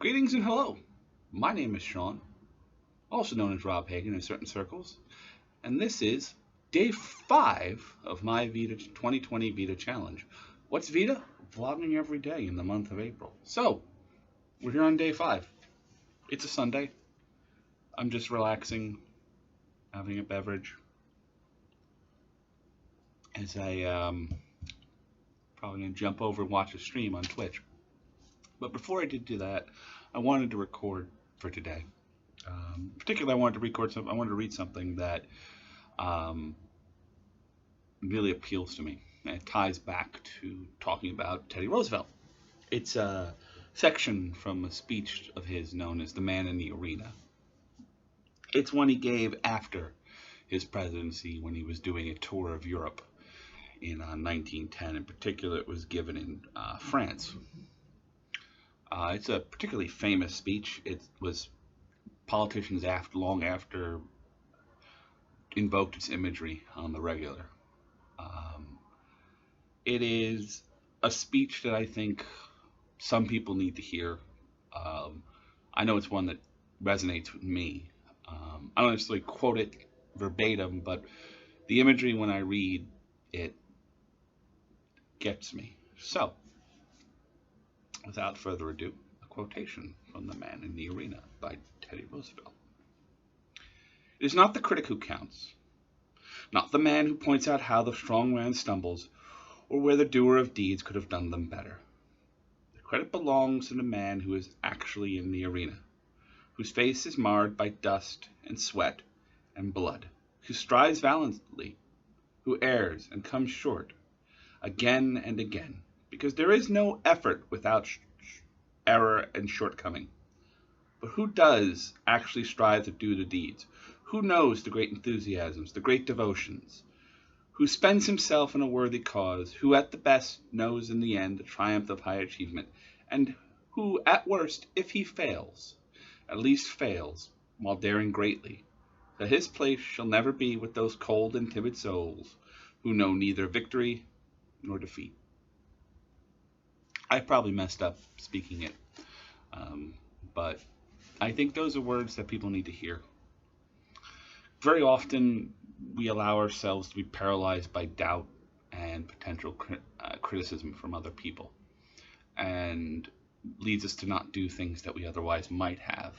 Greetings and hello. My name is Sean, also known as Rob Hagan in certain circles, and this is day 5 of my VEDA 2020 VEDA challenge. What's VEDA? Vlogging every day in the month of April. So, we're here on day 5. It's a Sunday. I'm just relaxing, having a beverage, as I probably going to jump over and watch a stream on Twitch. But before I did do that, I wanted to record for today. Particularly, I wanted to read something that really appeals to me, and it ties back to talking about Teddy Roosevelt. It's a section from a speech of his known as "The Man in the Arena." It's one he gave after his presidency, when he was doing a tour of Europe in 1910. In particular, it was given in France. It's a particularly famous speech. It was politicians long after invoked its imagery on the regular. It is a speech that I think some people need to hear. I know it's one that resonates with me. I don't necessarily quote it verbatim, but the imagery when I read it gets me. So, without further ado, a quotation from The Man in the Arena by Teddy Roosevelt. It is not the critic who counts, not the man who points out how the strong man stumbles, or where the doer of deeds could have done them better. The credit belongs to the man who is actually in the arena, whose face is marred by dust and sweat and blood, who strives valiantly, who errs and comes short again and again, because there is no effort without error and shortcoming. But who does actually strive to do the deeds? Who knows the great enthusiasms, the great devotions? Who spends himself in a worthy cause? Who at the best knows in the end the triumph of high achievement? And who, at worst, if he fails, at least fails while daring greatly, that his place shall never be with those cold and timid souls who know neither victory nor defeat. I probably messed up speaking it, but I think those are words that people need to hear. Very often, we allow ourselves to be paralyzed by doubt and potential criticism from other people, and leads us to not do things that we otherwise might have.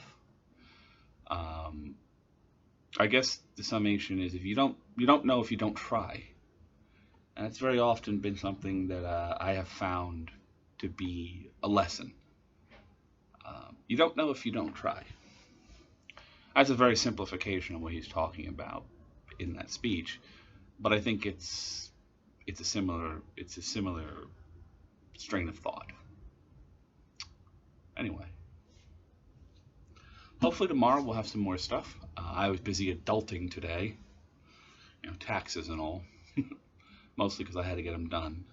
I guess the summation is, if you don't know if you don't try, and it's very often been something that I have found to be a lesson. You don't know if you don't try. That's a very simplification of what he's talking about in that speech, but I think it's a similar strain of thought. Anyway, hopefully tomorrow we'll have some more stuff. I was busy adulting today, taxes and all, mostly because I had to get them done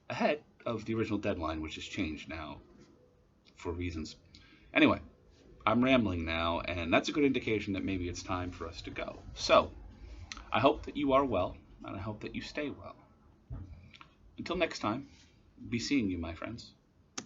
ahead of the original deadline, which has changed now for reasons. Anyway, I'm rambling now, and that's a good indication that maybe it's time for us to go. So, I hope that you are well, and I hope that you stay well. Until next time, be seeing you, my friends.